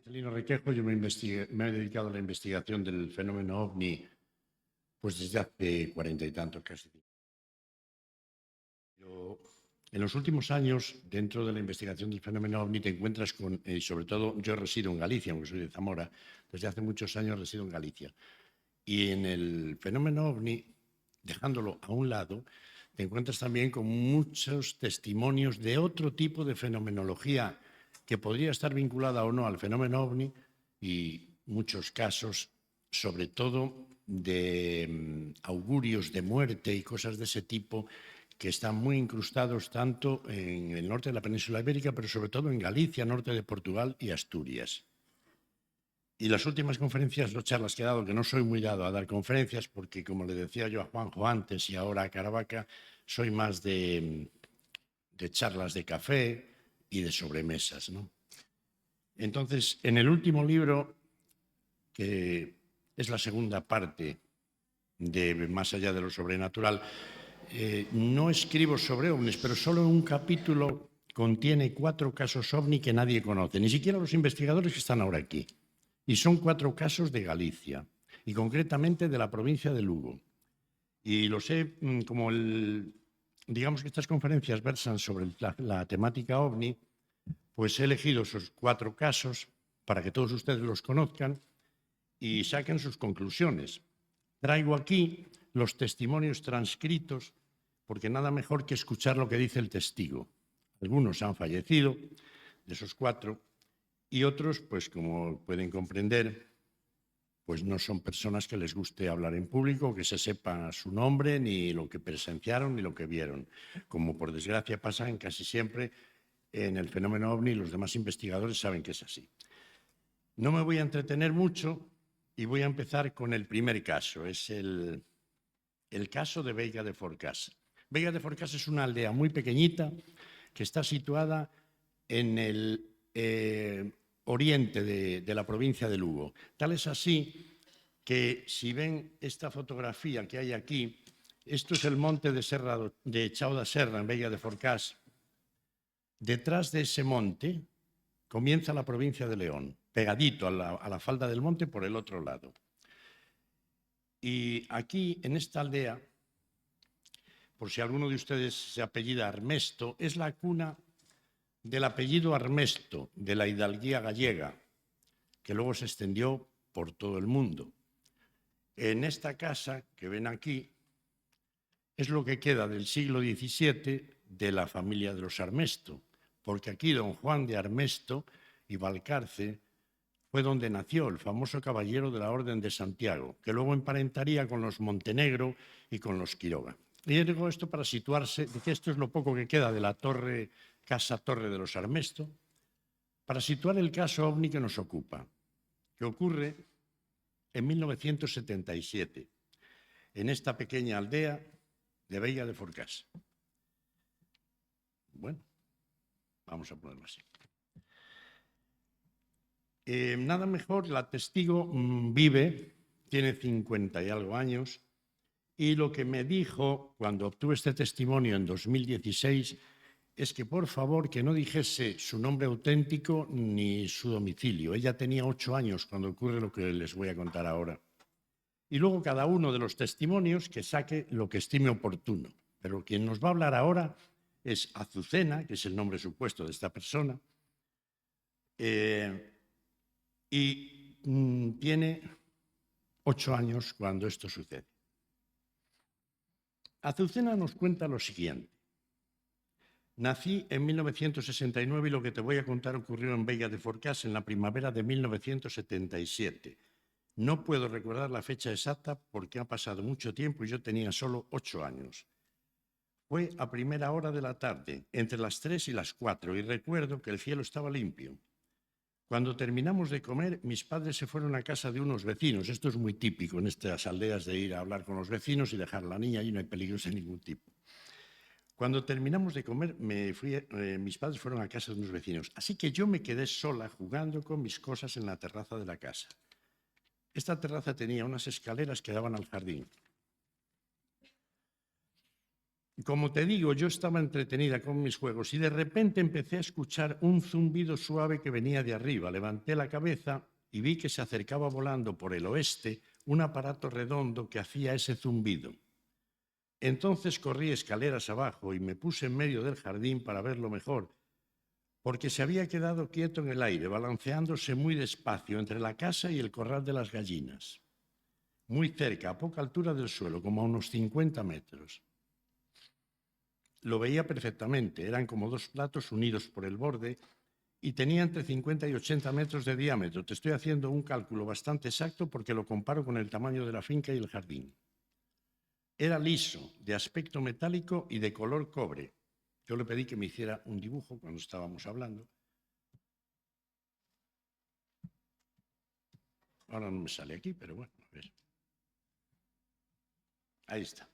Marcelino Requejo, yo me he dedicado a la investigación del fenómeno OVNI pues desde hace 40 y tantos casi. En los últimos años, dentro de la investigación del fenómeno OVNI, te encuentras con, sobre todo yo resido en Galicia, aunque soy de Zamora, desde hace muchos años resido en Galicia. Y en el fenómeno OVNI, dejándolo a un lado, te encuentras también con muchos testimonios de otro tipo de fenomenología que podría estar vinculada o no al fenómeno OVNI y muchos casos, sobre todo de augurios de muerte y cosas de ese tipo que están muy incrustados tanto en el norte de la península ibérica, pero sobre todo en Galicia, norte de Portugal y Asturias. Y las últimas conferencias o charlas que he dado, que no soy muy dado a dar conferencias, porque como le decía yo a Juanjo antes y ahora a Caravaca, soy más de charlas de café y de sobremesas, ¿no? Entonces, en el último libro, que es la segunda parte de Más allá de lo sobrenatural, no escribo sobre ovnis, pero solo un capítulo contiene 4 casos ovni que nadie conoce, ni siquiera los investigadores que están ahora aquí. Y son 4 casos de Galicia, y concretamente de la provincia de Lugo. Y lo sé, como digamos que estas conferencias versan sobre la temática OVNI, pues he elegido esos 4 casos para que todos ustedes los conozcan y saquen sus conclusiones. Traigo aquí los testimonios transcritos, porque nada mejor que escuchar lo que dice el testigo. Algunos han fallecido, de esos 4, y otros, pues como pueden comprender, pues no son personas que les guste hablar en público, que se sepa su nombre, ni lo que presenciaron, ni lo que vieron. Como por desgracia pasa en casi siempre en el fenómeno OVNI, los demás investigadores saben que es así. No me voy a entretener mucho y voy a empezar con el primer caso. Es el caso de Veiga de Forcás. Veiga de Forcás es una aldea muy pequeñita que está situada en el oriente de la provincia de Lugo. Tal es así que si ven esta fotografía que hay aquí, esto es el monte de Chao da Serra, en Veiga de Forcás. Detrás de ese monte comienza la provincia de León, pegadito a la falda del monte por el otro lado. Y aquí, en esta aldea, por si alguno de ustedes se apellida Armesto, es la cuna del apellido Armesto, de la hidalguía gallega, que luego se extendió por todo el mundo. En esta casa que ven aquí es lo que queda del siglo XVII de la familia de los Armesto, porque aquí don Juan de Armesto y Valcarce fue donde nació el famoso caballero de la Orden de Santiago, que luego emparentaría con los Montenegro y con los Quiroga. Y digo esto para situarse, de que esto es lo poco que queda de la casa-torre de los Armesto, para situar el caso OVNI que nos ocupa, que ocurre en 1977, en esta pequeña aldea de Veiga de Forcás. Bueno, vamos a ponerlo así. Nada mejor, la testigo vive, tiene 50 y algo años, y lo que me dijo cuando obtuve este testimonio en 2016 es que por favor que no dijese su nombre auténtico ni su domicilio. Ella tenía 8 años cuando ocurre lo que les voy a contar ahora. Y luego cada uno de los testimonios que saque lo que estime oportuno. Pero quien nos va a hablar ahora es Azucena, que es el nombre supuesto de esta persona, y tiene 8 años cuando esto sucede. Azucena nos cuenta lo siguiente. Nací en 1969 y lo que te voy a contar ocurrió en Veiga de Forcás en la primavera de 1977. No puedo recordar la fecha exacta porque ha pasado mucho tiempo y yo tenía solo 8 años. Fue a primera hora de la tarde, entre las 3 y las 4, y recuerdo que el cielo estaba limpio. Cuando terminamos de comer, mis padres se fueron a casa de unos vecinos. Esto es muy típico en estas aldeas de ir a hablar con los vecinos y dejar a la niña y no hay peligros de ningún tipo. Cuando terminamos de comer, mis padres fueron a casa de unos vecinos. Así que yo me quedé sola jugando con mis cosas en la terraza de la casa. Esta terraza tenía unas escaleras que daban al jardín. Como te digo, yo estaba entretenida con mis juegos y de repente empecé a escuchar un zumbido suave que venía de arriba. Levanté la cabeza y vi que se acercaba volando por el oeste un aparato redondo que hacía ese zumbido. Entonces corrí escaleras abajo y me puse en medio del jardín para verlo mejor, porque se había quedado quieto en el aire, balanceándose muy despacio entre la casa y el corral de las gallinas, muy cerca, a poca altura del suelo, como a unos 50 metros. Lo veía perfectamente, eran como dos platos unidos por el borde y tenía entre 50 y 80 metros de diámetro. Te estoy haciendo un cálculo bastante exacto porque lo comparo con el tamaño de la finca y el jardín. Era liso, de aspecto metálico y de color cobre. Yo le pedí que me hiciera un dibujo cuando estábamos hablando. Ahora no me sale aquí, pero bueno, a ver. Ahí está.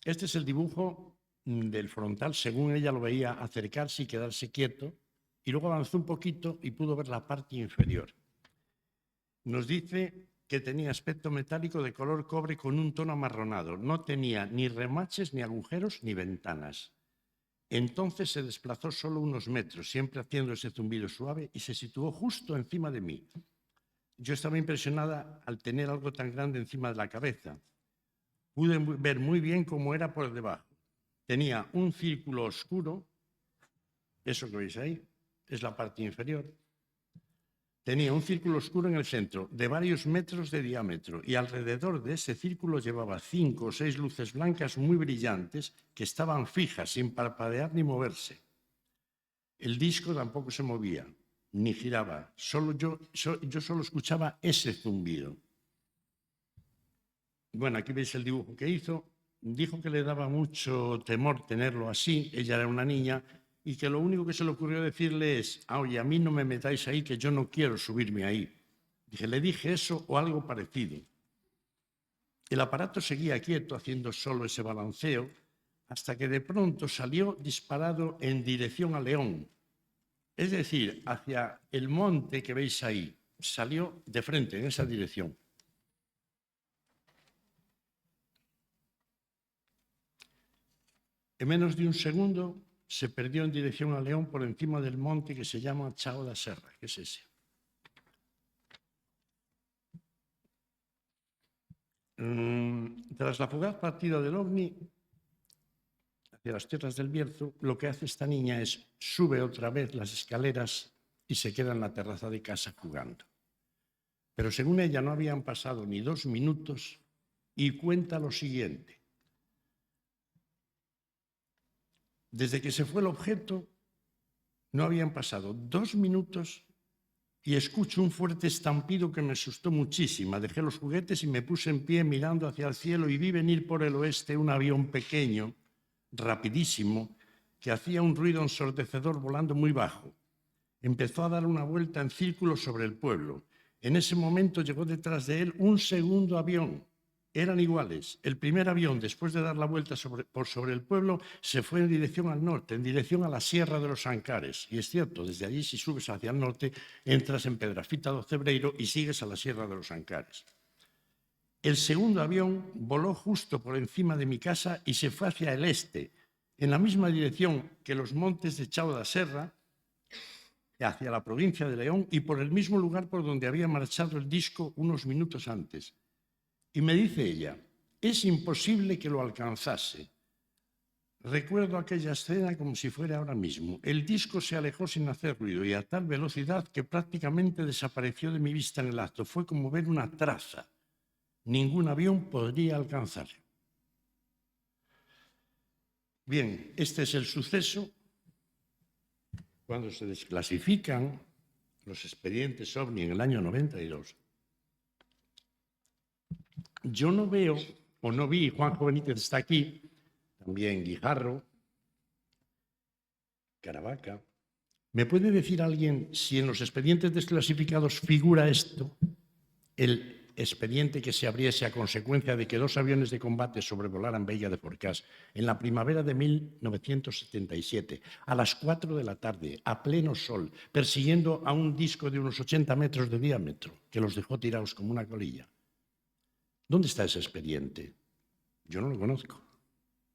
Este es el dibujo del frontal, según ella lo veía acercarse y quedarse quieto, y luego avanzó un poquito y pudo ver la parte inferior. Nos dice que tenía aspecto metálico de color cobre con un tono amarronado. No tenía ni remaches, ni agujeros, ni ventanas. Entonces se desplazó solo unos metros, siempre haciendo ese zumbido suave, y se situó justo encima de mí. Yo estaba impresionada al tener algo tan grande encima de la cabeza. Pude ver muy bien cómo era por debajo. Tenía un círculo oscuro, eso que veis ahí, es la parte inferior. Tenía un círculo oscuro en el centro, de varios metros de diámetro, y alrededor de ese círculo llevaba 5 o 6 luces blancas muy brillantes que estaban fijas, sin parpadear ni moverse. El disco tampoco se movía, ni giraba. Yo solo escuchaba ese zumbido. Bueno, aquí veis el dibujo que hizo. Dijo que le daba mucho temor tenerlo así, ella era una niña, y que lo único que se le ocurrió decirle es: oye, a mí no me metáis ahí, que yo no quiero subirme ahí. Le dije eso o algo parecido. El aparato seguía quieto, haciendo solo ese balanceo, hasta que de pronto salió disparado en dirección a León, es decir, hacia el monte que veis ahí. Salió de frente, en esa dirección. En menos de un segundo se perdió en dirección a León por encima del monte que se llama Chao da Serra, que es ese. Tras la fugaz partida del OVNI hacia las tierras del Bierzo, lo que hace esta niña es sube otra vez las escaleras y se queda en la terraza de casa jugando. Pero según ella no habían pasado ni 2 minutos y cuenta lo siguiente. Desde que se fue el objeto, no habían pasado 2 minutos y escucho un fuerte estampido que me asustó muchísimo. Dejé los juguetes y me puse en pie mirando hacia el cielo y vi venir por el oeste un avión pequeño, rapidísimo, que hacía un ruido ensordecedor volando muy bajo. Empezó a dar una vuelta en círculo sobre el pueblo. En ese momento llegó detrás de él un segundo avión. Eran iguales. El primer avión, después de dar la vuelta por sobre el pueblo, se fue en dirección al norte, en dirección a la Sierra de los Ancares. Y es cierto, desde allí, si subes hacia el norte, entras en Pedrafita do Cebreiro y sigues a la Sierra de los Ancares. El segundo avión voló justo por encima de mi casa y se fue hacia el este, en la misma dirección que los montes de Chao da Serra, hacia la provincia de León, y por el mismo lugar por donde había marchado el disco unos minutos antes. Y me dice ella, es imposible que lo alcanzase. Recuerdo aquella escena como si fuera ahora mismo. El disco se alejó sin hacer ruido y a tal velocidad que prácticamente desapareció de mi vista en el acto. Fue como ver una traza. Ningún avión podría alcanzarlo. Bien, este es el suceso. Cuando se desclasifican los expedientes OVNI en el año 92, yo no veo, o no vi, Juanjo Benítez está aquí, también Guijarro, Caravaca. ¿Me puede decir alguien si en los expedientes desclasificados figura esto, el expediente que se abriese a consecuencia de que 2 aviones de combate sobrevolaran Veiga de Forcás en la primavera de 1977, a las 4 de la tarde, a pleno sol, persiguiendo a un disco de unos 80 metros de diámetro, que los dejó tirados como una colilla? ¿Dónde está ese expediente? Yo no lo conozco.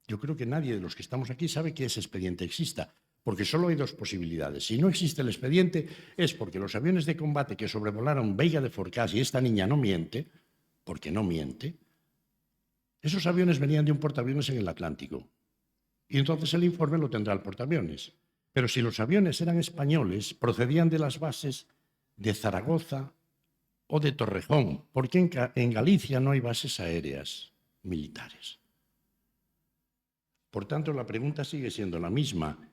Yo creo que nadie de los que estamos aquí sabe que ese expediente exista, porque solo hay dos posibilidades. Si no existe el expediente es porque los aviones de combate que sobrevolaron Veiga de Forcás, y esta niña no miente, porque no miente, esos aviones venían de un portaaviones en el Atlántico. Y entonces el informe lo tendrá el portaaviones. Pero si los aviones eran españoles, procedían de las bases de Zaragoza o de Torrejón, porque en Galicia no hay bases aéreas militares. Por tanto, la pregunta sigue siendo la misma.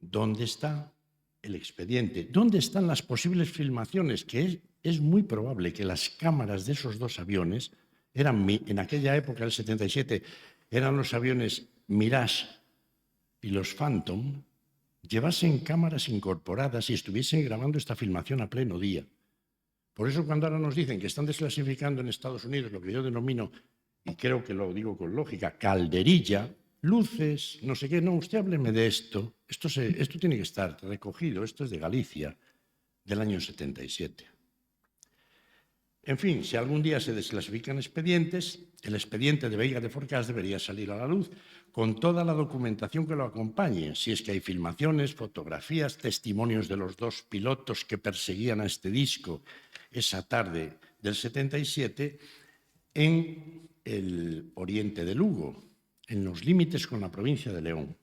¿Dónde está el expediente? ¿Dónde están las posibles filmaciones? Que es muy probable que las cámaras de esos dos aviones eran, en aquella época, del 77, eran los aviones Mirage y los Phantom, llevasen cámaras incorporadas y estuviesen grabando esta filmación a pleno día. Por eso cuando ahora nos dicen que están desclasificando en Estados Unidos lo que yo denomino, y creo que lo digo con lógica, calderilla, luces, no sé qué, no, usted hábleme de esto. Esto tiene que estar recogido, esto es de Galicia, del año 77. En fin, si algún día se desclasifican expedientes, el expediente de Veiga de Forcás debería salir a la luz con toda la documentación que lo acompañe, si es que hay filmaciones, fotografías, testimonios de los dos pilotos que perseguían a este disco esa tarde del 77 en el oriente de Lugo, en los límites con la provincia de León.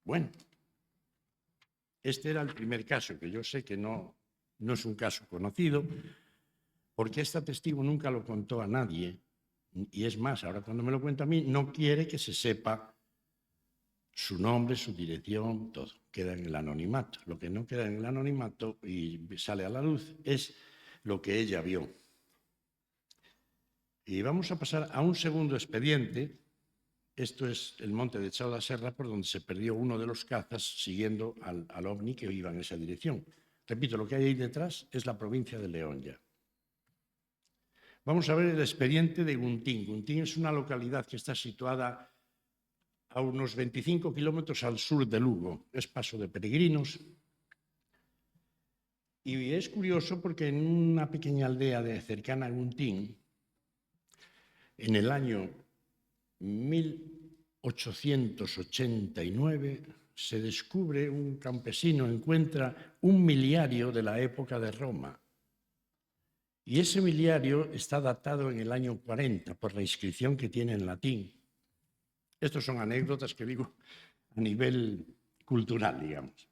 Bueno, este era el primer caso, que yo sé que no es un caso conocido, porque este testigo nunca lo contó a nadie, y es más, ahora cuando me lo cuenta a mí, no quiere que se sepa su nombre, su dirección, todo. Queda en el anonimato. Lo que no queda en el anonimato y sale a la luz es lo que ella vio. Y vamos a pasar a un segundo expediente. Esto es el monte de Chao da Serra, por donde se perdió uno de los cazas siguiendo al ovni que iba en esa dirección. Repito, lo que hay ahí detrás es la provincia de León ya. Vamos a ver el expediente de Guntín. Guntín es una localidad que está situada a unos 25 kilómetros al sur de Lugo. Es paso de peregrinos. Y es curioso porque en una pequeña aldea cercana a Guntín, en el año 1889, se descubre, un campesino encuentra un miliario de la época de Roma. Y ese miliario está datado en el año 40 por la inscripción que tiene en latín. Estos son anécdotas que digo a nivel cultural, digamos.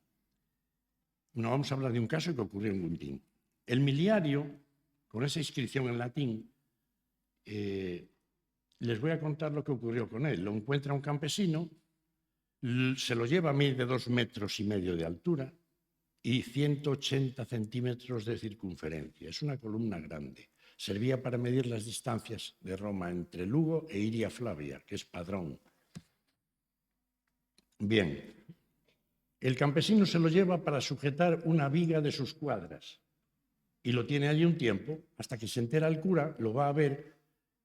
No vamos a hablar de un caso que ocurrió en Guntín. El miliario, con esa inscripción en latín, les voy a contar lo que ocurrió con él. Lo encuentra un campesino, se lo lleva a mí de 2,5 metros de altura y 180 centímetros de circunferencia. Es una columna grande. Servía para medir las distancias de Roma entre Lugo e Iria Flavia, que es Padrón. Bien, el campesino se lo lleva para sujetar una viga de sus cuadras y lo tiene allí un tiempo, hasta que se entera el cura, lo va a ver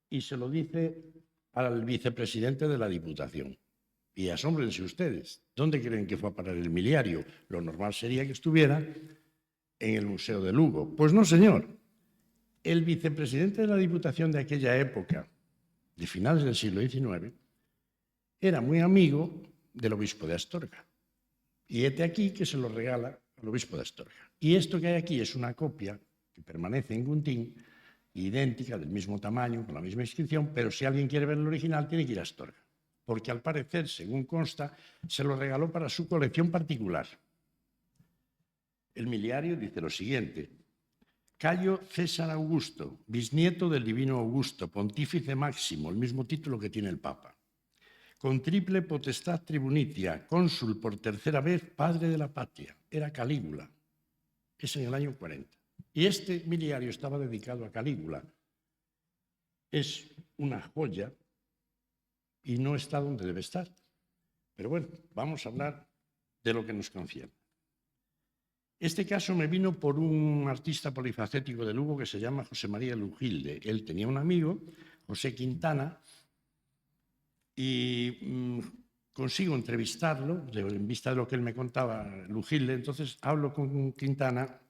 y se lo dice al vicepresidente de la Diputación. Y asómbrense ustedes, ¿dónde creen que fue a parar el miliario? Lo normal sería que estuviera en el Museo de Lugo. Pues no, señor. El vicepresidente de la Diputación de aquella época, de finales del siglo XIX, era muy amigo del obispo de Astorga. Y hete aquí que se lo regala al obispo de Astorga. Y esto que hay aquí es una copia que permanece en Guntín, idéntica, del mismo tamaño, con la misma inscripción, pero si alguien quiere ver el original tiene que ir a Astorga. Porque al parecer, según consta, se lo regaló para su colección particular. El miliario dice lo siguiente: Cayo César Augusto, bisnieto del divino Augusto, pontífice máximo, el mismo título que tiene el Papa, con triple potestad tribunicia, cónsul por tercera vez, padre de la patria. Era Calígula. Es en el año 40. Y este miliario estaba dedicado a Calígula. Es una joya y no está donde debe estar. Pero bueno, vamos a hablar de lo que nos concierne. Este caso me vino por un artista polifacético de Lugo que se llama José María Lujilde. Él tenía un amigo, José Quintana, y consigo entrevistarlo, en vista de lo que él me contaba, Lujilde. Entonces hablo con Quintana a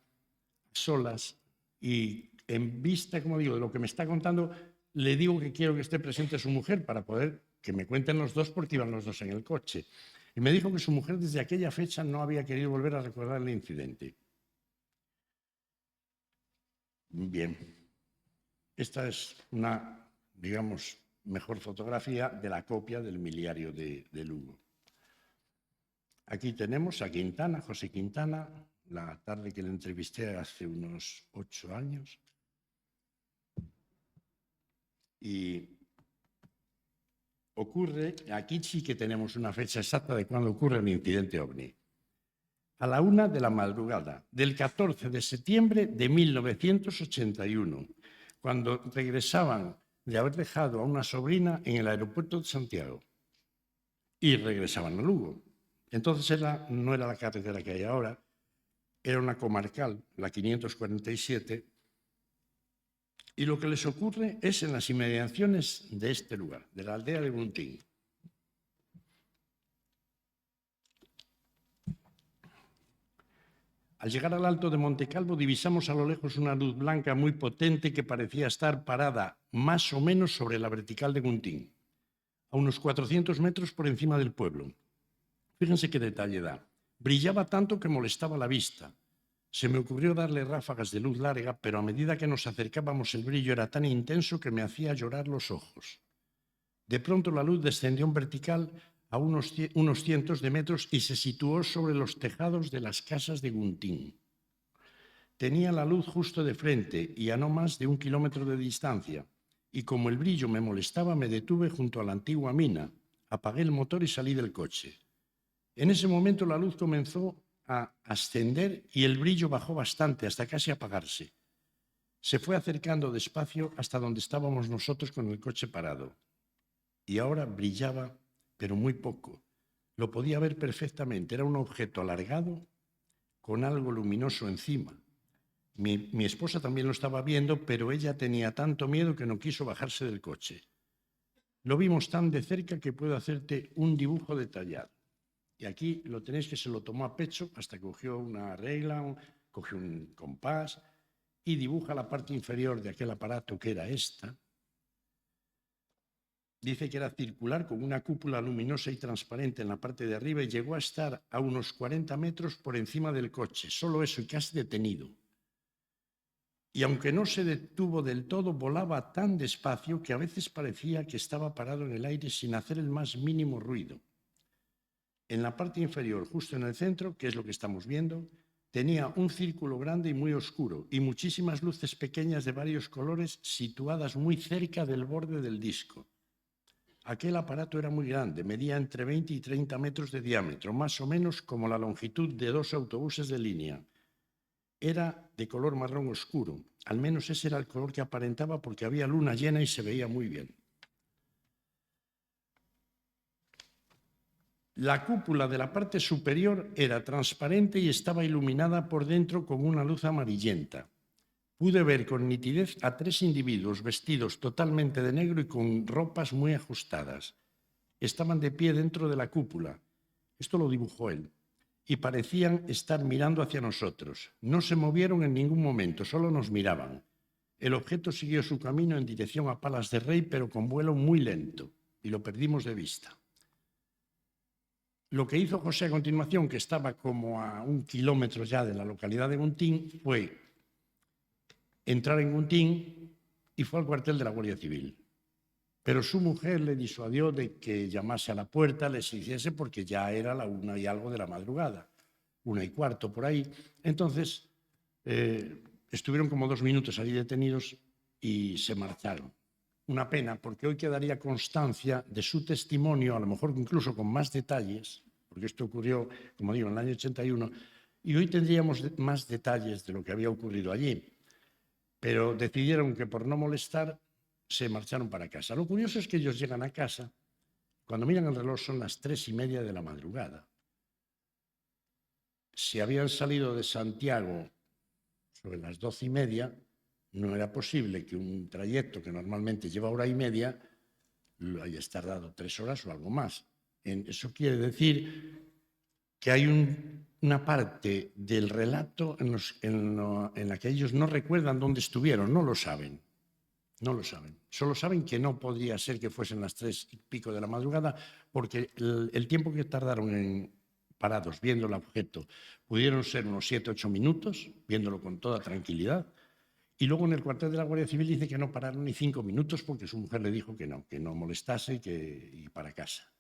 solas y en vista, como digo, de lo que me está contando, le digo que quiero que esté presente su mujer para poder que me cuenten los dos porque iban los dos en el coche. Y me dijo que su mujer desde aquella fecha no había querido volver a recordar el incidente. Bien, esta es una, digamos, mejor fotografía de la copia del miliario de Lugo. Aquí tenemos a Quintana, José Quintana, la tarde que le entrevisté hace unos 8 años. Y ocurre, aquí sí que tenemos una fecha exacta de cuándo ocurre el incidente OVNI. A la 1 de la madrugada del 14 de septiembre de 1981, cuando regresaban de haber dejado a una sobrina en el aeropuerto de Santiago y regresaban a Lugo. Entonces no era la carretera que hay ahora, era una comarcal, la 547, y lo que les ocurre es en las inmediaciones de este lugar, de la aldea de Guntín. Al llegar al alto de Montecalvo divisamos a lo lejos una luz blanca muy potente que parecía estar parada más o menos sobre la vertical de Guntín, a unos 400 metros por encima del pueblo. Fíjense qué detalle da. Brillaba tanto que molestaba la vista. Se me ocurrió darle ráfagas de luz larga, pero a medida que nos acercábamos el brillo era tan intenso que me hacía llorar los ojos. De pronto la luz descendió en vertical a unos cientos de metros y se situó sobre los tejados de las casas de Guntín. Tenía la luz justo de frente y a no más de 1 kilómetro de distancia, y como el brillo me molestaba, me detuve junto a la antigua mina, apagué el motor y salí del coche. En ese momento la luz comenzó a ascender y el brillo bajó bastante hasta casi apagarse. Se fue acercando despacio hasta donde estábamos nosotros con el coche parado. Y ahora brillaba, pero muy poco. Lo podía ver perfectamente. Era un objeto alargado con algo luminoso encima. Mi esposa también lo estaba viendo, pero ella tenía tanto miedo que no quiso bajarse del coche. Lo vimos tan de cerca que puedo hacerte un dibujo detallado. Y aquí lo tenéis que se lo tomó a pecho hasta que cogió una regla, cogió un compás y dibuja la parte inferior de aquel aparato que era esta. Dice que era circular con una cúpula luminosa y transparente en la parte de arriba y llegó a estar a unos 40 metros por encima del coche. Solo eso y casi detenido. Y aunque no se detuvo del todo, volaba tan despacio que a veces parecía que estaba parado en el aire sin hacer el más mínimo ruido. En la parte inferior, justo en el centro, que es lo que estamos viendo, tenía un círculo grande y muy oscuro y muchísimas luces pequeñas de varios colores situadas muy cerca del borde del disco. Aquel aparato era muy grande, medía entre 20 y 30 metros de diámetro, más o menos como la longitud de 2 autobuses de línea. Era de color marrón oscuro, al menos ese era el color que aparentaba porque había luna llena y se veía muy bien. La cúpula de la parte superior era transparente y estaba iluminada por dentro con una luz amarillenta. Pude ver con nitidez a 3 individuos vestidos totalmente de negro y con ropas muy ajustadas. Estaban de pie dentro de la cúpula. Esto lo dibujó él. Y parecían estar mirando hacia nosotros. No se movieron en ningún momento, solo nos miraban. El objeto siguió su camino en dirección a Palas de Rey, pero con vuelo muy lento, y lo perdimos de vista. Lo que hizo José a continuación, que estaba como a 1 kilómetro ya de la localidad de Guntín, fue entrar en Guntín y fue al cuartel de la Guardia Civil. Pero su mujer le disuadió de que llamase a la puerta, les hiciese, porque ya era la 1 y algo de la madrugada, 1:15 por ahí. Entonces, estuvieron como 2 minutos allí detenidos y se marcharon. Una pena, porque hoy quedaría constancia de su testimonio, a lo mejor incluso con más detalles, porque esto ocurrió, como digo, en el año 81, y hoy tendríamos más detalles de lo que había ocurrido allí. Pero decidieron que por no molestar se marcharon para casa. Lo curioso es que ellos llegan a casa, cuando miran el reloj son las 3:30 de la madrugada. Si habían salido de Santiago sobre las 12:30, no era posible que un trayecto que normalmente lleva 1:30 lo hayas tardado 3 horas o algo más. Eso quiere decir que hay una parte del relato en la que ellos no recuerdan dónde estuvieron, no lo saben. No lo saben. Solo saben que no podría ser que fuesen las 3:00 de la madrugada, porque el tiempo que tardaron parados viendo el objeto pudieron ser unos 7 8 minutos, viéndolo con toda tranquilidad. Y luego en el cuartel de la Guardia Civil dice que no pararon ni 5 minutos porque su mujer le dijo que no molestase y para casa.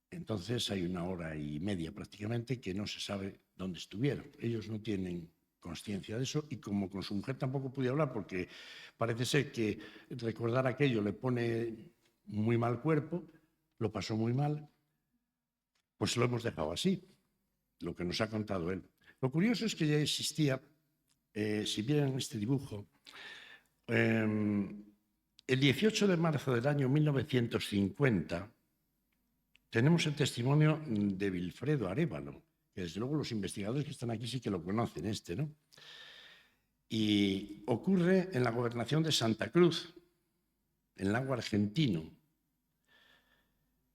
Entonces hay 1 hora y media prácticamente que no se sabe dónde estuvieron. Ellos no tienen consciencia de eso y como con su mujer tampoco pude hablar porque parece ser que recordar aquello le pone muy mal cuerpo, lo pasó muy mal, pues lo hemos dejado así, lo que nos ha contado él. Lo curioso es que ya existía, si vieran este dibujo, el 18 de marzo del año 1950 tenemos el testimonio de Vilfredo Arévalo, que desde luego los investigadores que están aquí sí que lo conocen, ¿no? Y ocurre en la gobernación de Santa Cruz, en el lago argentino.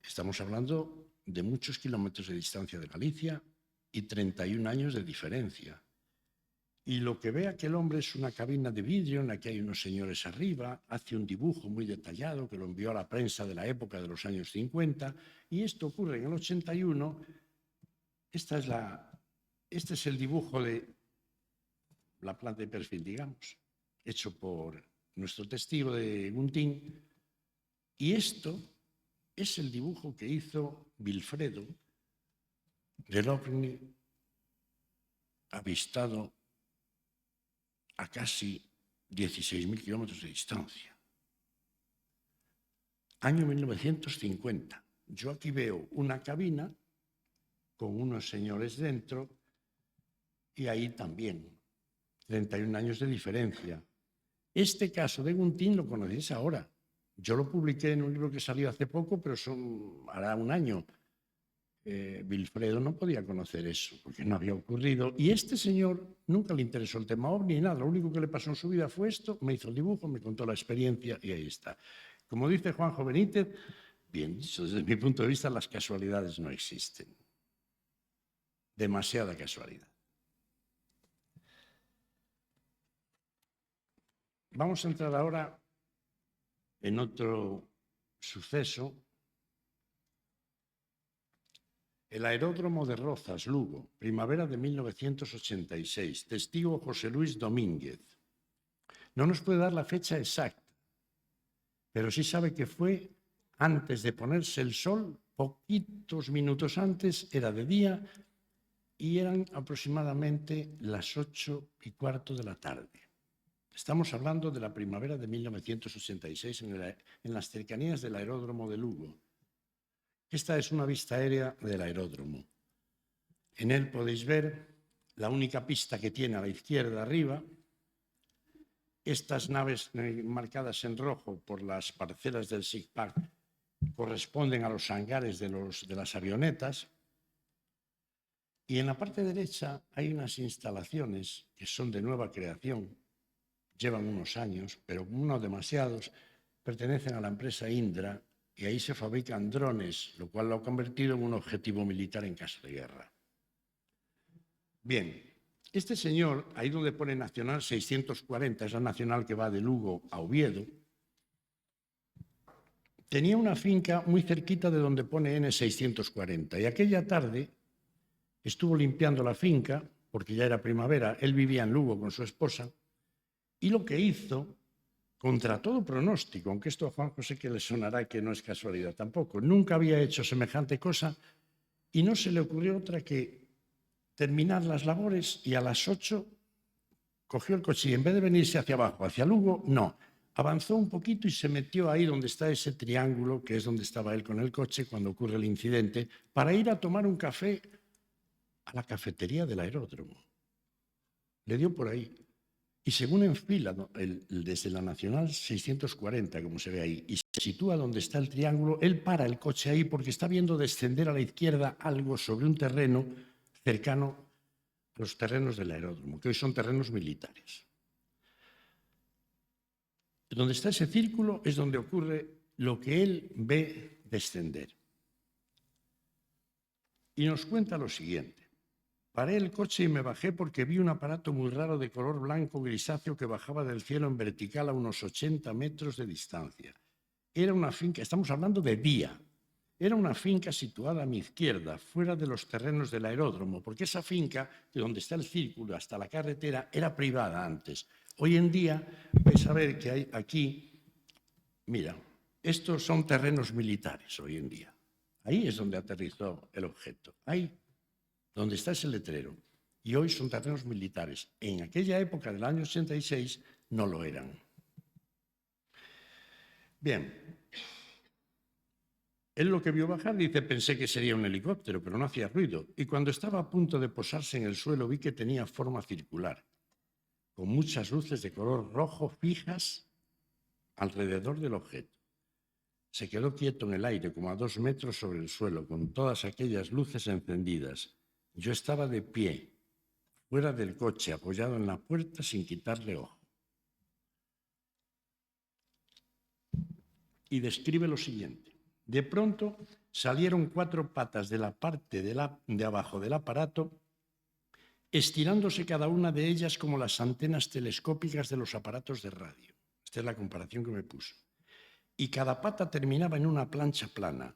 Estamos hablando de muchos kilómetros de distancia de Galicia y 31 años de diferencia. Y lo que ve aquel hombre es una cabina de vidrio en la que hay unos señores arriba, hace un dibujo muy detallado que lo envió a la prensa de la época de los años 50, y esto ocurre en el 81. Este es el dibujo de la planta de perfil, digamos, hecho por nuestro testigo de Guntín, y esto es el dibujo que hizo Vilfredo del ovni avistado a casi 16.000 kilómetros de distancia. Año 1950. Yo aquí veo una cabina con unos señores dentro y ahí también 31 años de diferencia. Este caso de Guntín lo conocéis ahora. Yo lo publiqué en un libro que salió hace poco, pero hará un año. Vilfredo no podía conocer eso, porque no había ocurrido. Y este señor nunca le interesó el tema ovni ni nada. Lo único que le pasó en su vida fue esto, me hizo el dibujo, me contó la experiencia y ahí está. Como dice Juanjo Benítez, bien dicho, desde mi punto de vista las casualidades no existen. Demasiada casualidad. Vamos a entrar ahora en otro suceso. El aeródromo de Rozas, Lugo, primavera de 1986. Testigo José Luis Domínguez. No nos puede dar la fecha exacta, pero sí sabe que fue antes de ponerse el sol, poquitos minutos antes, era de día y eran aproximadamente las 8:15 de la tarde. Estamos hablando de la primavera de 1986 en las cercanías del aeródromo de Lugo. Esta es una vista aérea del aeródromo. En él podéis ver la única pista que tiene a la izquierda arriba. Estas naves marcadas en rojo por las parcelas del SIGPAC corresponden a los hangares de las avionetas. Y en la parte derecha hay unas instalaciones que son de nueva creación. Llevan unos años, pero no demasiados. Pertenecen a la empresa Indra y ahí se fabrican drones, lo cual lo ha convertido en un objetivo militar en caso de guerra. Bien, este señor, ahí donde pone Nacional 640, es la nacional que va de Lugo a Oviedo, tenía una finca muy cerquita de donde pone N640 y aquella tarde estuvo limpiando la finca, porque ya era primavera, él vivía en Lugo con su esposa, y lo que hizo, contra todo pronóstico, aunque esto a Juan José que le sonará que no es casualidad tampoco, nunca había hecho semejante cosa y no se le ocurrió otra que terminar las labores y a las 8 cogió el coche y en vez de venirse hacia abajo, hacia Lugo, no, avanzó un poquito y se metió ahí donde está ese triángulo, que es donde estaba él con el coche cuando ocurre el incidente, para ir a tomar un café a la cafetería del aeródromo. Le dio por ahí. Y según enfila desde la Nacional 640, como se ve ahí, y se sitúa donde está el triángulo, él para el coche ahí porque está viendo descender a la izquierda algo sobre un terreno cercano a los terrenos del aeródromo, que hoy son terrenos militares. Donde está ese círculo es donde ocurre lo que él ve descender. Y nos cuenta lo siguiente. Paré el coche y me bajé porque vi un aparato muy raro de color blanco grisáceo que bajaba del cielo en vertical a unos 80 metros de distancia. Era una finca, estamos hablando de día, era una finca situada a mi izquierda, fuera de los terrenos del aeródromo, porque esa finca, de donde está el círculo hasta la carretera, era privada antes. Hoy en día vais a ver que hay aquí, mira, estos son terrenos militares hoy en día. Ahí es donde aterrizó el objeto. Ahí donde está ese letrero. Y hoy son terrenos militares. En aquella época del año 86 no lo eran. Bien. Él lo que vio bajar dice, pensé que sería un helicóptero, pero no hacía ruido. Y cuando estaba a punto de posarse en el suelo vi que tenía forma circular, con muchas luces de color rojo fijas alrededor del objeto. Se quedó quieto en el aire, como a 2 metros sobre el suelo, con todas aquellas luces encendidas. Yo estaba de pie, fuera del coche, apoyado en la puerta sin quitarle ojo. Y describe lo siguiente. De pronto salieron 4 patas de la parte de abajo del aparato, estirándose cada una de ellas como las antenas telescópicas de los aparatos de radio. Esta es la comparación que me puso. Y cada pata terminaba en una plancha plana.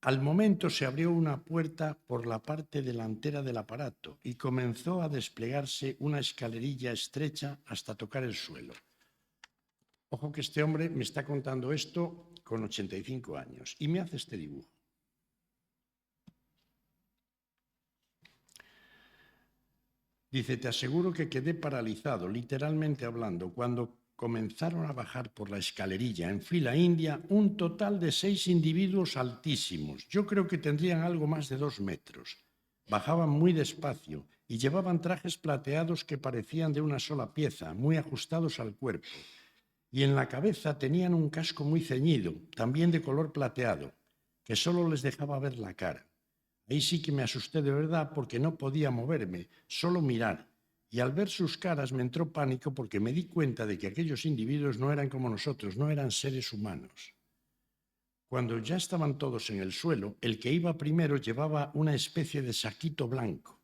Al momento se abrió una puerta por la parte delantera del aparato y comenzó a desplegarse una escalerilla estrecha hasta tocar el suelo. Ojo que este hombre me está contando esto con 85 años y me hace este dibujo. Dice, te aseguro que quedé paralizado, literalmente hablando, cuando comenzaron a bajar por la escalerilla en fila india un total de 6 individuos altísimos. Yo creo que tendrían algo más de 2 metros. Bajaban muy despacio y llevaban trajes plateados que parecían de una sola pieza, muy ajustados al cuerpo. Y en la cabeza tenían un casco muy ceñido, también de color plateado, que solo les dejaba ver la cara. Ahí sí que me asusté de verdad porque no podía moverme, solo mirar. Y al ver sus caras me entró pánico porque me di cuenta de que aquellos individuos no eran como nosotros, no eran seres humanos. Cuando ya estaban todos en el suelo, el que iba primero llevaba una especie de saquito blanco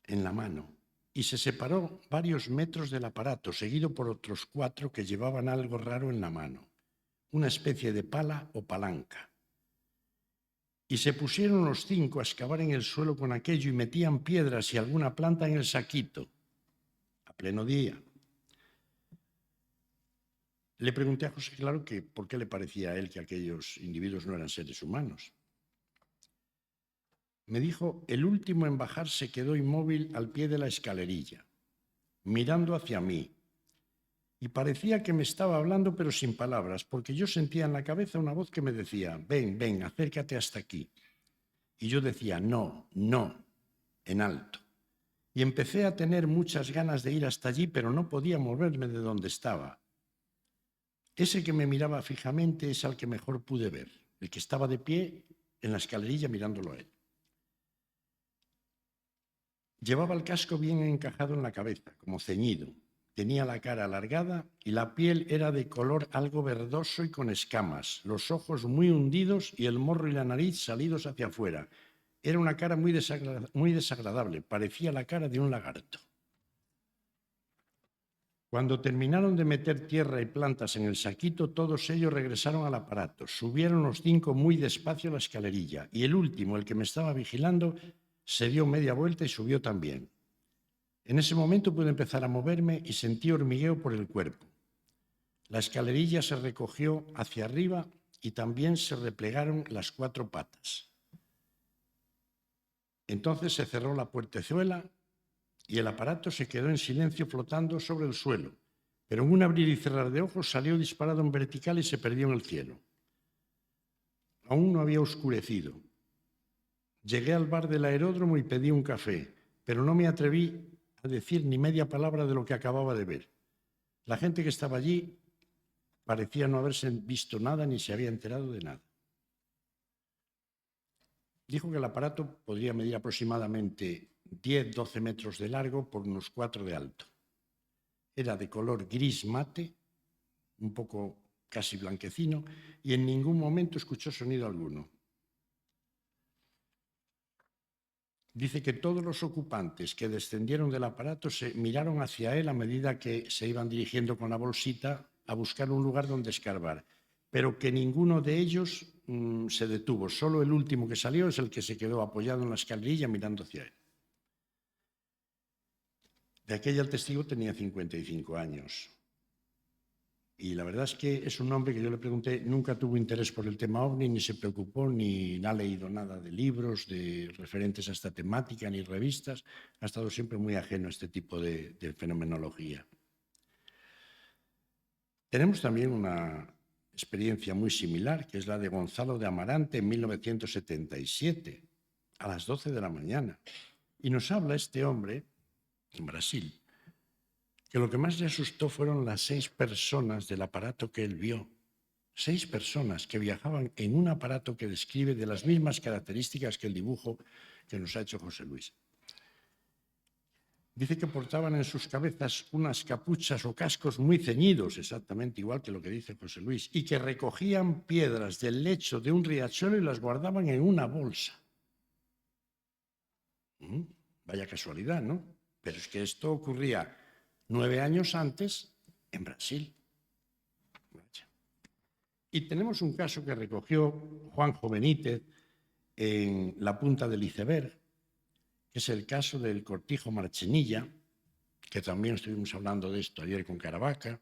en la mano y se separó varios metros del aparato, seguido por otros 4 que llevaban algo raro en la mano, una especie de pala o palanca. Y se pusieron los 5 a excavar en el suelo con aquello y metían piedras y alguna planta en el saquito, a pleno día. Le pregunté a José Claro que por qué le parecía a él que aquellos individuos no eran seres humanos. Me dijo, el último en bajar se quedó inmóvil al pie de la escalerilla, mirando hacia mí. Y parecía que me estaba hablando, pero sin palabras, porque yo sentía en la cabeza una voz que me decía, ven, ven, acércate hasta aquí. Y yo decía, no, no, en alto. Y empecé a tener muchas ganas de ir hasta allí, pero no podía moverme de donde estaba. Ese que me miraba fijamente es al que mejor pude ver, el que estaba de pie en la escalerilla mirándolo a él. Llevaba el casco bien encajado en la cabeza, como ceñido. Tenía la cara alargada y la piel era de color algo verdoso y con escamas, los ojos muy hundidos y el morro y la nariz salidos hacia afuera. Era una cara muy desagradable, parecía la cara de un lagarto. Cuando terminaron de meter tierra y plantas en el saquito, todos ellos regresaron al aparato. Subieron los 5 muy despacio a la escalerilla y el último, el que me estaba vigilando, se dio media vuelta y subió también. En ese momento pude empezar a moverme y sentí hormigueo por el cuerpo. La escalerilla se recogió hacia arriba y también se replegaron las 4 patas. Entonces se cerró la puertezuela y el aparato se quedó en silencio flotando sobre el suelo, pero en un abrir y cerrar de ojos salió disparado en vertical y se perdió en el cielo. Aún no había oscurecido. Llegué al bar del aeródromo y pedí un café, pero no me atreví a decir ni media palabra de lo que acababa de ver. La gente que estaba allí parecía no haberse visto nada ni se había enterado de nada. Dijo que el aparato podría medir aproximadamente 10-12 metros de largo por unos 4 de alto. Era de color gris mate, un poco casi blanquecino, y en ningún momento escuchó sonido alguno. dice que todos los ocupantes que descendieron del aparato se miraron hacia él a medida que se iban dirigiendo con la bolsita a buscar un lugar donde escarbar, pero que ninguno de ellos se detuvo. Solo el último que salió es el que se quedó apoyado en la escalerilla mirando hacia él. De aquella el testigo tenía 55 años. Y la verdad es que es un hombre que yo le pregunté, nunca tuvo interés por el tema OVNI, ni se preocupó, ni ha leído nada de libros de referentes a esta temática, ni revistas. Ha estado siempre muy ajeno a este tipo de fenomenología. Tenemos también una experiencia muy similar, que es la de Gonzalo de Amarante en 1977, a las 12 de la mañana. Y nos habla este hombre, en Brasil, que lo que más le asustó fueron las 6 personas del aparato que él vio. 6 personas que viajaban en un aparato que describe de las mismas características que el dibujo que nos ha hecho José Luis. Dice que portaban en sus cabezas unas capuchas o cascos muy ceñidos, exactamente igual que lo que dice José Luis, y que recogían piedras del lecho de un riachuelo y las guardaban en una bolsa. Vaya casualidad, ¿no? Pero es que esto ocurría 9 años antes en Brasil. Y tenemos un caso que recogió Juanjo Benítez en La Punta del Iceberg, que es el caso del Cortijo Marchenilla, que también estuvimos hablando de esto ayer con Caravaca.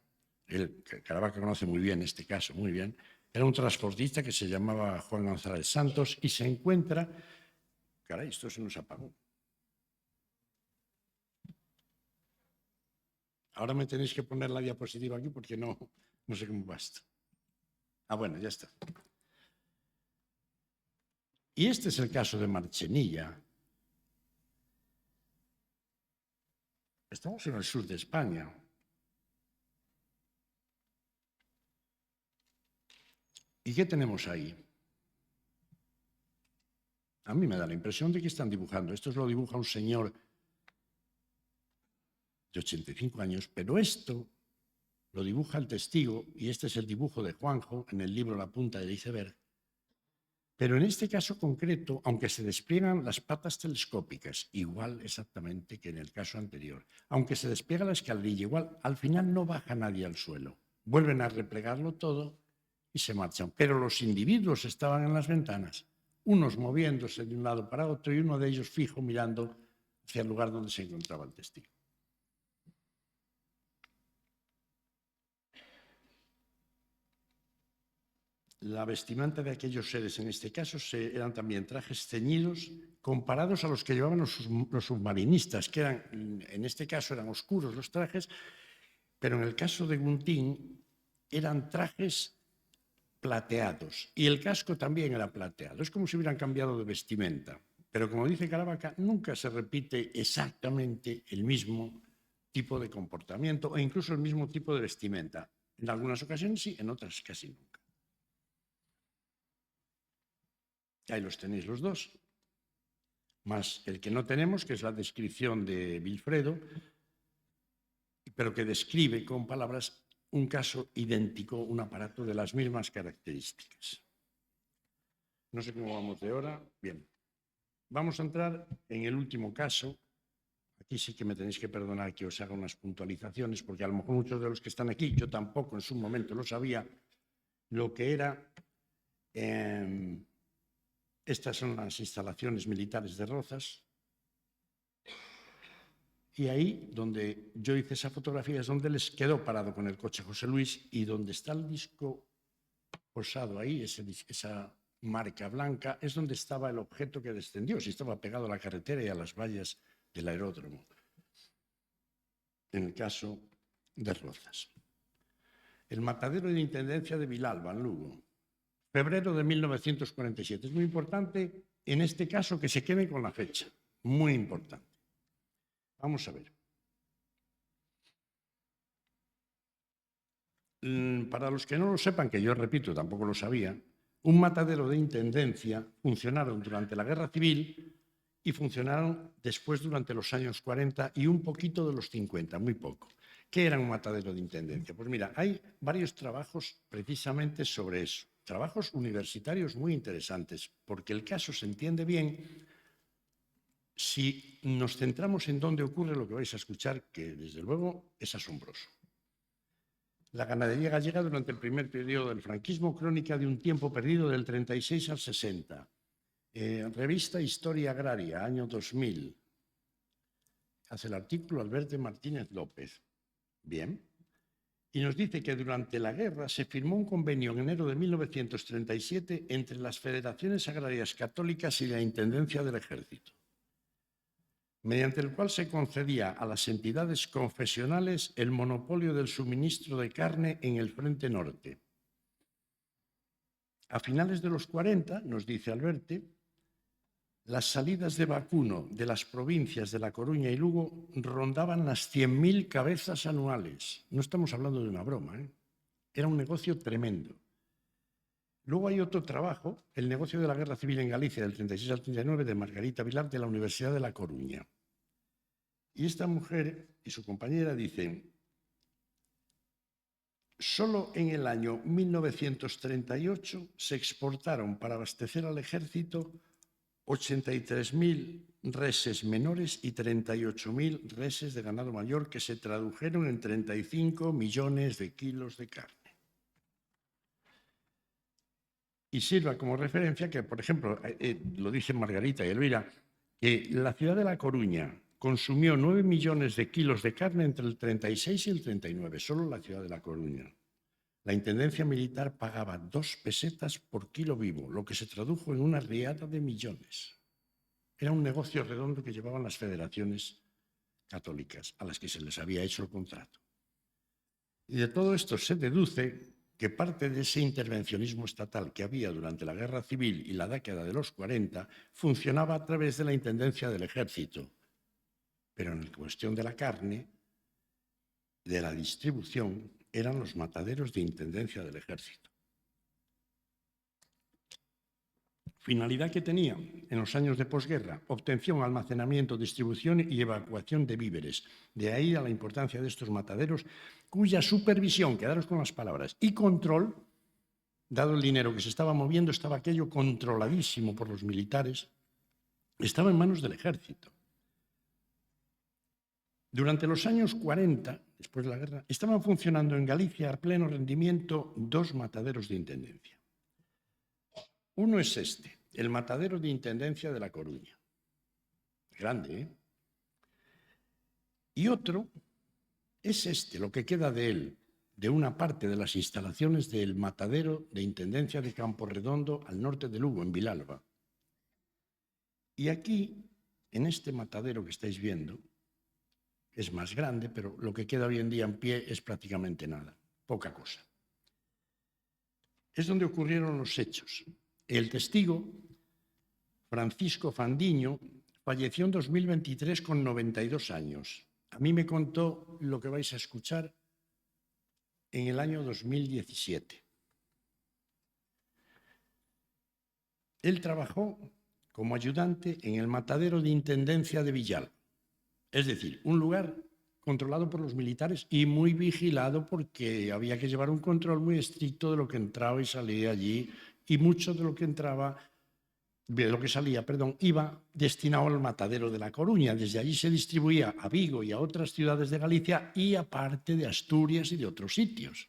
Caravaca conoce muy bien este caso, muy bien. Era un transportista que se llamaba Juan González Santos y se encuentra... Caray, esto se nos apagó. Ahora me tenéis que poner la diapositiva aquí porque no sé cómo va esto. Bueno, ya está. Y este es el caso de Marchenilla. Estamos en el sur de España. ¿Y qué tenemos ahí? A mí me da la impresión de que están dibujando. Esto lo dibuja un señor de 85 años, pero esto lo dibuja el testigo, y este es el dibujo de Juanjo en el libro La Punta del Iceberg. Pero en este caso concreto, aunque se despliegan las patas telescópicas, igual exactamente que en el caso anterior, aunque se despliega la escalerilla, igual al final no baja nadie al suelo. Vuelven a replegarlo todo y se marchan. Pero los individuos estaban en las ventanas, unos moviéndose de un lado para otro y uno de ellos fijo mirando hacia el lugar donde se encontraba el testigo. La vestimenta de aquellos seres, en este caso, eran también trajes ceñidos comparados a los que llevaban los submarinistas, que eran, en este caso eran oscuros los trajes, pero en el caso de Guntín eran trajes plateados y el casco también era plateado. Es como si hubieran cambiado de vestimenta, pero como dice Caravaca, nunca se repite exactamente el mismo tipo de comportamiento o incluso el mismo tipo de vestimenta. En algunas ocasiones sí, en otras casi nunca. Ahí los tenéis los dos, más el que no tenemos, que es la descripción de Vilfredo, pero que describe con palabras un caso idéntico, un aparato de las mismas características. No sé cómo vamos de hora. Bien, vamos a entrar en el último caso. Aquí sí que me tenéis que perdonar que os haga unas puntualizaciones, porque a lo mejor muchos de los que están aquí, yo tampoco en su momento lo sabía, lo que era... Estas son las instalaciones militares de Rozas. Y ahí, donde yo hice esa fotografía, es donde les quedó parado con el coche José Luis y donde está el disco posado ahí, esa marca blanca, es donde estaba el objeto que descendió, si estaba pegado a la carretera y a las vallas del aeródromo, en el caso de Rozas. El matadero de Intendencia de Vilalba, en Lugo. Febrero de 1947. Es muy importante, en este caso, que se quede con la fecha. Muy importante. Vamos a ver. Para los que no lo sepan, que yo repito, tampoco lo sabía, un matadero de intendencia funcionaron durante la Guerra Civil y funcionaron después durante los años 40 y un poquito de los 50, muy poco. ¿Qué era un matadero de intendencia? Pues mira, hay varios trabajos precisamente sobre eso. Trabajos universitarios muy interesantes, porque el caso se entiende bien si nos centramos en dónde ocurre lo que vais a escuchar, que desde luego es asombroso. La ganadería gallega durante el primer periodo del franquismo, crónica de un tiempo perdido del 36 al 60. Revista Historia Agraria, año 2000. Hace el artículo Alberto Martínez López. Bien. Y nos dice que durante la guerra se firmó un convenio en enero de 1937 entre las Federaciones Agrarias Católicas y la Intendencia del Ejército, mediante el cual se concedía a las entidades confesionales el monopolio del suministro de carne en el Frente Norte. A finales de los 40, nos dice Alberti, las salidas de vacuno de las provincias de La Coruña y Lugo rondaban las 100.000 cabezas anuales. No estamos hablando de una broma, ¿eh? Era un negocio tremendo. Luego hay otro trabajo, el negocio de la Guerra Civil en Galicia del 36 al 39 de Margarita Vilar de la Universidad de La Coruña. Y esta mujer y su compañera dicen, solo en el año 1938 se exportaron para abastecer al ejército 83.000 reses menores y 38.000 reses de ganado mayor que se tradujeron en 35 millones de kilos de carne. Y sirva como referencia que, por ejemplo, lo dicen Margarita y Elvira, que la ciudad de La Coruña consumió 9 millones de kilos de carne entre el 36 y el 39, solo la ciudad de La Coruña. La Intendencia Militar pagaba 2 pesetas por kilo vivo, lo que se tradujo en una riada de millones. Era un negocio redondo que llevaban las federaciones católicas, a las que se les había hecho el contrato. Y de todo esto se deduce que parte de ese intervencionismo estatal que había durante la Guerra Civil y la década de los 40 funcionaba a través de la Intendencia del Ejército. Pero en la cuestión de la carne, de la distribución, eran los mataderos de Intendencia del Ejército. Finalidad que tenía en los años de posguerra, obtención, almacenamiento, distribución y evacuación de víveres. De ahí a la importancia de estos mataderos, cuya supervisión, quedaros con las palabras, y control, dado el dinero que se estaba moviendo, estaba aquello controladísimo por los militares, estaba en manos del ejército. Durante los años 40, después de la guerra, estaban funcionando en Galicia a pleno rendimiento 2 mataderos de intendencia. Uno es este, el matadero de Intendencia de La Coruña. Grande, ¿eh? Y otro es este, lo que queda de él, de una parte de las instalaciones del matadero de Intendencia de Camporredondo al norte de Lugo, en Vilalba. Y aquí, en este matadero que estáis viendo, es más grande, pero lo que queda hoy en día en pie es prácticamente nada, poca cosa. Es donde ocurrieron los hechos. El testigo, Francisco Fandiño, falleció en 2023 con 92 años. A mí me contó lo que vais a escuchar en el año 2017. Él trabajó como ayudante en el matadero de Intendencia de Villalba, es decir, un lugar controlado por los militares y muy vigilado porque había que llevar un control muy estricto de lo que entraba y salía allí, y mucho de lo que entraba, de lo que salía, perdón, iba destinado al matadero de La Coruña. Desde allí se distribuía a Vigo y a otras ciudades de Galicia y aparte de Asturias y de otros sitios.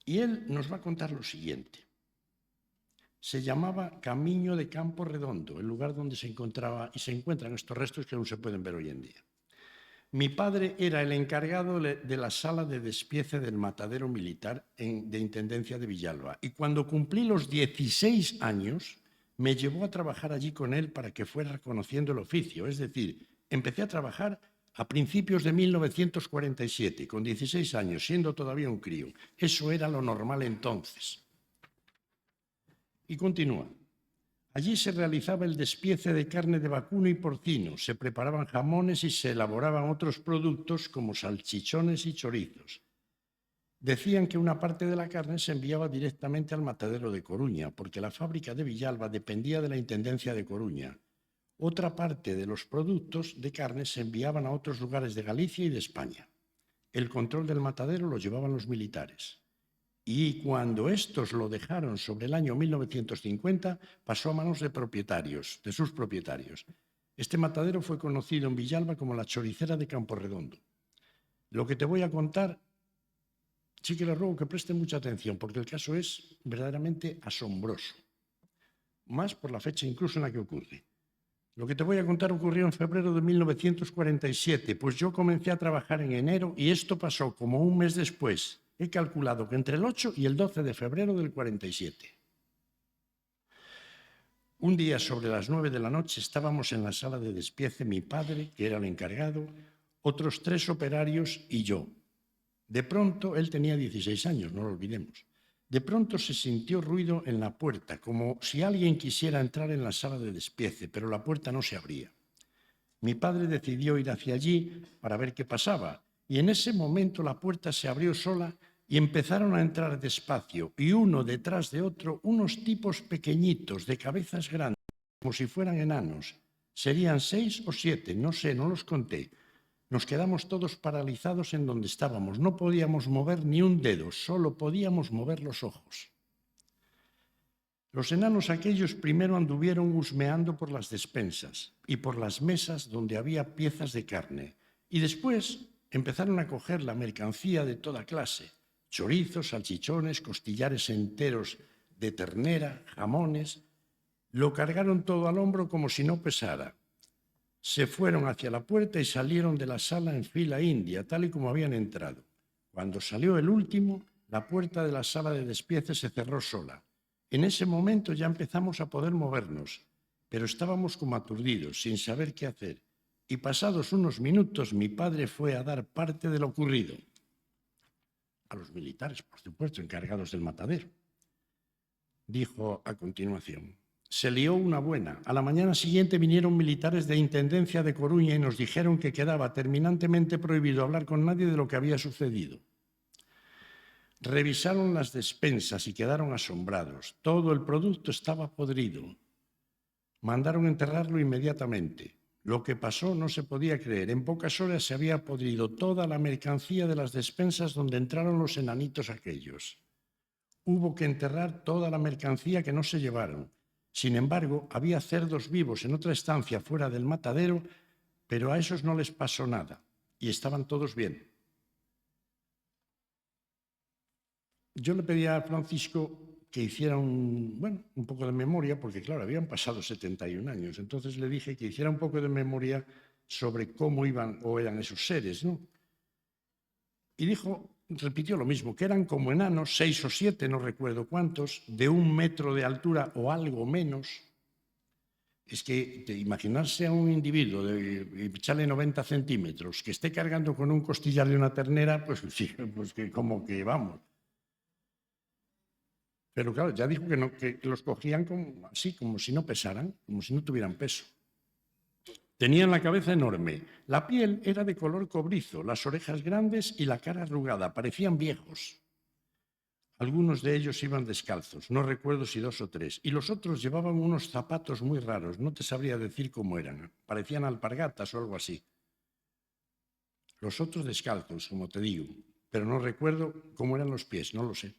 Y él nos va a contar lo siguiente. Se llamaba Camiño de Camporredondo, el lugar donde se encontraba y se encuentran estos restos que aún se pueden ver hoy en día. Mi padre era el encargado de la sala de despiece del matadero militar de Intendencia de Villalba, y cuando cumplí los 16 años me llevó a trabajar allí con él para que fuera conociendo el oficio. Es decir, empecé a trabajar a principios de 1947, con 16 años, siendo todavía un crío. Eso era lo normal entonces. Y continúa. Allí se realizaba el despiece de carne de vacuno y porcino, se preparaban jamones y se elaboraban otros productos como salchichones y chorizos. Decían que una parte de la carne se enviaba directamente al matadero de Coruña, porque la fábrica de Villalba dependía de la Intendencia de Coruña. Otra parte de los productos de carne se enviaban a otros lugares de Galicia y de España. El control del matadero lo llevaban los militares. Y cuando estos lo dejaron sobre el año 1950, pasó a manos de propietarios, de sus propietarios. Este matadero fue conocido en Villalba como la choricera de Camporredondo. Lo que te voy a contar, sí que les ruego que presten mucha atención, porque el caso es verdaderamente asombroso. Más por la fecha incluso en la que ocurre. Lo que te voy a contar ocurrió en febrero de 1947, pues yo comencé a trabajar en enero y esto pasó como un mes después. He calculado que entre el 8 y el 12 de febrero del 47. Un día sobre las 9 de la noche estábamos en la sala de despiece, mi padre, que era el encargado, otros 3 operarios y yo. De pronto, él tenía 16 años, no lo olvidemos. De pronto se sintió ruido en la puerta, como si alguien quisiera entrar en la sala de despiece, pero la puerta no se abría. Mi padre decidió ir hacia allí para ver qué pasaba, y en ese momento la puerta se abrió sola y empezaron a entrar despacio, y uno detrás de otro, unos tipos pequeñitos, de cabezas grandes, como si fueran enanos. Serían 6 o 7, no sé, no los conté. Nos quedamos todos paralizados en donde estábamos. No podíamos mover ni un dedo, solo podíamos mover los ojos. Los enanos aquellos primero anduvieron husmeando por las despensas y por las mesas donde había piezas de carne, y después empezaron a coger la mercancía de toda clase: chorizos, salchichones, costillares enteros de ternera, jamones. Lo cargaron todo al hombro como si no pesara. Se fueron hacia la puerta y salieron de la sala en fila india, tal y como habían entrado. Cuando salió el último, la puerta de la sala de despiece se cerró sola. En ese momento ya empezamos a poder movernos, pero estábamos como aturdidos, sin saber qué hacer. Y pasados unos minutos, mi padre fue a dar parte de lo ocurrido. A los militares, por supuesto, encargados del matadero. Dijo a continuación: se lió una buena. A la mañana siguiente vinieron militares de Intendencia de Coruña y nos dijeron que quedaba terminantemente prohibido hablar con nadie de lo que había sucedido. Revisaron las despensas y quedaron asombrados. Todo el producto estaba podrido. Mandaron enterrarlo inmediatamente. Lo que pasó no se podía creer. En pocas horas se había podrido toda la mercancía de las despensas donde entraron los enanitos aquellos. Hubo que enterrar toda la mercancía que no se llevaron. Sin embargo, había cerdos vivos en otra estancia fuera del matadero, pero a esos no les pasó nada y estaban todos bien. Yo le pedí a Francisco que hiciera un poco de memoria, porque claro, habían pasado 71 años. Entonces le dije que hiciera un poco de memoria sobre cómo iban o eran esos seres, ¿no? Y repitió lo mismo, que eran como enanos, 6 o 7, no recuerdo cuántos, de 1 metro de altura o algo menos. Es que imaginarse a un individuo de echarle 90 centímetros que esté cargando con un costillar de una ternera, pues sí, pues que como que vamos. Pero claro, ya dijo que los cogían así, como si no pesaran, como si no tuvieran peso. Tenían la cabeza enorme, la piel era de color cobrizo, las orejas grandes y la cara arrugada, parecían viejos. Algunos de ellos iban descalzos, no recuerdo si 2 o 3, y los otros llevaban unos zapatos muy raros, no te sabría decir cómo eran, parecían alpargatas o algo así. Los otros descalzos, como te digo, pero no recuerdo cómo eran los pies, no lo sé.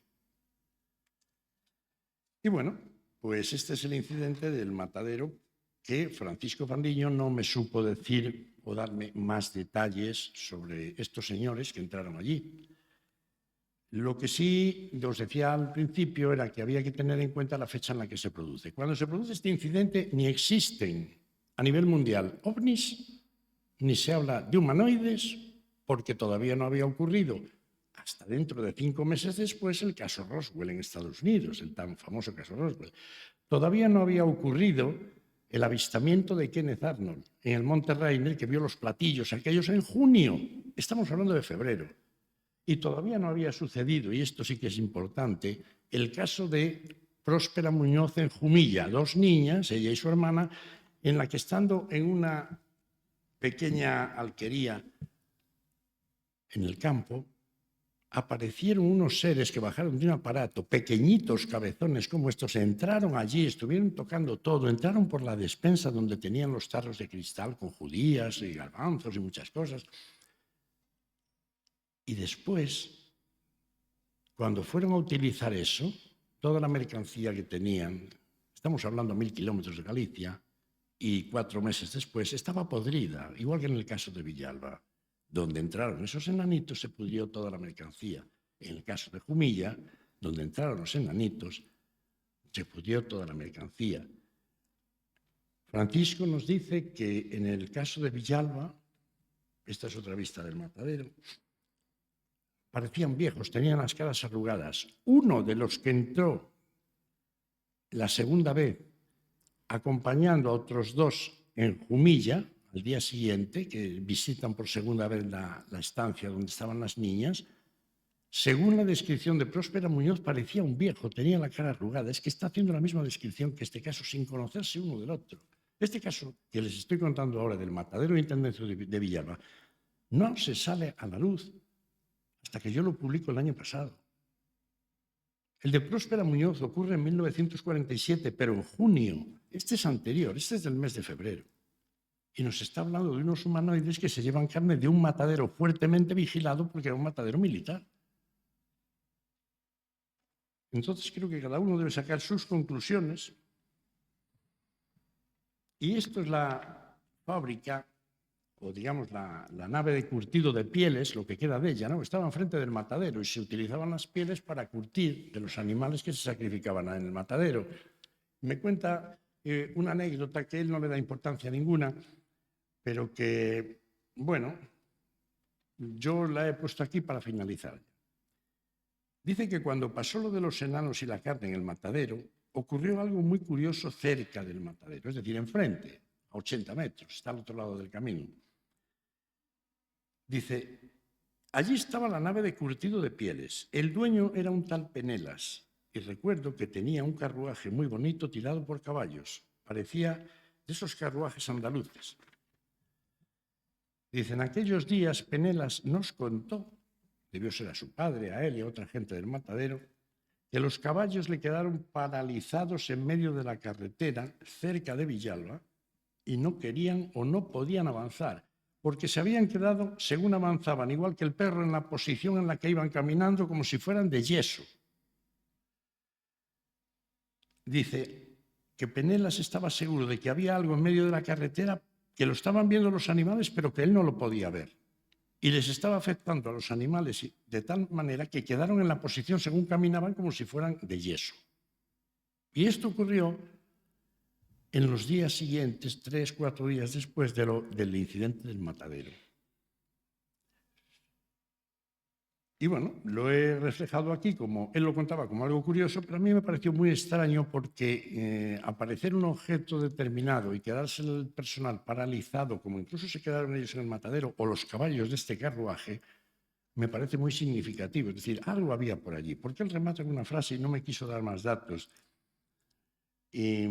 Y bueno, pues este es el incidente del matadero, que Francisco Fandiño no me supo decir o darme más detalles sobre estos señores que entraron allí. Lo que sí os decía al principio era que había que tener en cuenta la fecha en la que se produce. Cuando se produce este incidente, ni existen a nivel mundial ovnis, ni se habla de humanoides, porque todavía no había ocurrido, hasta dentro de 5 meses después, el caso Roswell en Estados Unidos, el tan famoso caso Roswell. Todavía no había ocurrido el avistamiento de Kenneth Arnold en el Monte Rainier, que vio los platillos aquellos en junio. Estamos hablando de febrero. Y todavía no había sucedido, y esto sí que es importante, el caso de Próspera Muñoz en Jumilla, 2 niñas, ella y su hermana, en la que estando en una pequeña alquería en el campo, aparecieron unos seres que bajaron de un aparato, pequeñitos cabezones como estos, entraron allí, estuvieron tocando todo, entraron por la despensa donde tenían los tarros de cristal con judías y garbanzos y muchas cosas. Y después Cuando fueron a utilizar eso, toda la mercancía que tenían, estamos hablando a 1000 kilómetros de Galicia, y 4 meses después estaba podrida, igual que en el caso de Villalba. Donde entraron esos enanitos se pudrió toda la mercancía. En el caso de Jumilla, donde entraron los enanitos, se pudrió toda la mercancía. Francisco nos dice que en el caso de Villalba, esta es otra vista del matadero, parecían viejos, tenían las caras arrugadas. Uno de los que entró la segunda vez acompañando a otros 2 en Jumilla, al día siguiente, que visitan por segunda vez la estancia donde estaban las niñas, según la descripción de Próspera Muñoz, parecía un viejo, tenía la cara arrugada. Es que está haciendo la misma descripción que este caso, sin conocerse uno del otro. Este caso que les estoy contando ahora del matadero de Intendencia de Villalba no se sale a la luz hasta que yo lo publico el año pasado. El de Próspera Muñoz ocurre en 1947, pero en junio. Este es anterior, este es del mes de febrero. Y nos está hablando de unos humanoides que se llevan carne de un matadero fuertemente vigilado porque era un matadero militar. Entonces creo que cada uno debe sacar sus conclusiones. Y esto es la fábrica, o digamos la nave de curtido de pieles, lo que queda de ella, ¿no? Estaba enfrente del matadero y se utilizaban las pieles para curtir de los animales que se sacrificaban en el matadero. Me cuenta una anécdota que él no le da importancia ninguna, pero que, bueno, yo la he puesto aquí para finalizar. Dice que cuando pasó lo de los enanos y la carne en el matadero, ocurrió algo muy curioso cerca del matadero, es decir, enfrente, a 80 metros, está al otro lado del camino. Dice, allí estaba la nave de curtido de pieles. El dueño era un tal Penelas, y recuerdo que tenía un carruaje muy bonito tirado por caballos. Parecía de esos carruajes andaluces. Dice, en aquellos días Penelas nos contó, debió ser a su padre, a él y a otra gente del matadero, que los caballos le quedaron paralizados en medio de la carretera cerca de Villalba y no querían o no podían avanzar, porque se habían quedado, según avanzaban, igual que el perro, en la posición en la que iban caminando, como si fueran de yeso. Dice que Penelas estaba seguro de que había algo en medio de la carretera, que lo estaban viendo los animales, pero que él no lo podía ver. Y les estaba afectando a los animales de tal manera que quedaron en la posición según caminaban como si fueran de yeso. Y esto ocurrió en los días siguientes, 3, 4 días después del incidente del matadero. Y bueno, lo he reflejado aquí como él lo contaba como algo curioso, pero a mí me pareció muy extraño porque aparecer un objeto determinado y quedarse el personal paralizado, como incluso se quedaron ellos en el matadero, o los caballos de este carruaje, me parece muy significativo. Es decir, algo había por allí. Porque él remata en una frase y no me quiso dar más datos. Y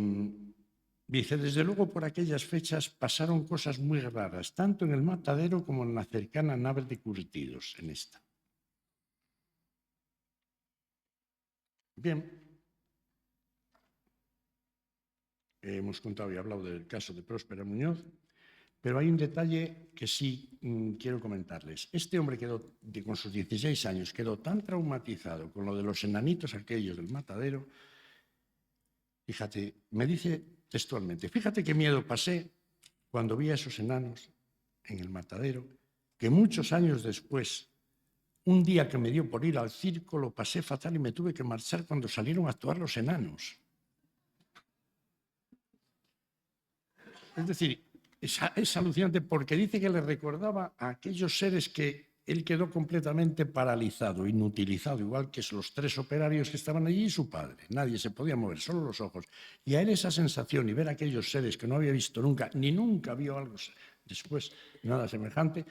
dice, desde luego por aquellas fechas pasaron cosas muy raras, tanto en el matadero como en la cercana nave de curtidos, en esta. Bien, hemos contado y hablado del caso de Próspera Muñoz, pero hay un detalle que sí quiero comentarles. Este hombre con sus 16 años, quedó tan traumatizado con lo de los enanitos aquellos del matadero. Fíjate, me dice textualmente, fíjate qué miedo pasé cuando vi a esos enanos en el matadero, que muchos años después, un día que me dio por ir al circo, lo pasé fatal y me tuve que marchar cuando salieron a actuar los enanos. Es decir, es alucinante porque dice que le recordaba a aquellos seres que él quedó completamente paralizado, inutilizado, igual que los 3 operarios que estaban allí y su padre. Nadie se podía mover, solo los ojos. Y a él esa sensación y ver a aquellos seres que no había visto nunca, ni nunca vio algo después, nada semejante,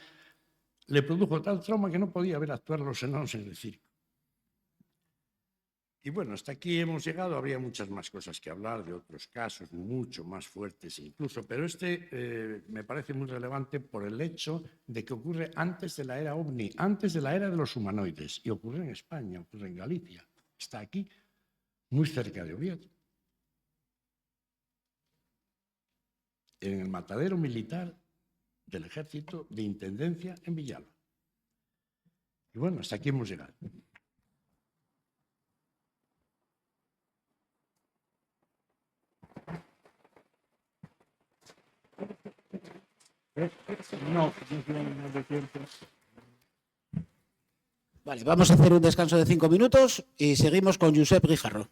le produjo tal trauma que no podía ver actuar a los enanos en el circo. Y bueno, hasta aquí hemos llegado. Habría muchas más cosas que hablar de otros casos, mucho más fuertes incluso, pero este me parece muy relevante por el hecho de que ocurre antes de la era OVNI, antes de la era de los humanoides, y ocurre en España, ocurre en Galicia. Está aquí, muy cerca de Oviedo, en el matadero militar del Ejército de Intendencia en Villalba. Y bueno, hasta aquí hemos llegado. Vale, vamos a hacer un descanso de 5 minutos y seguimos con Josep Guijarro.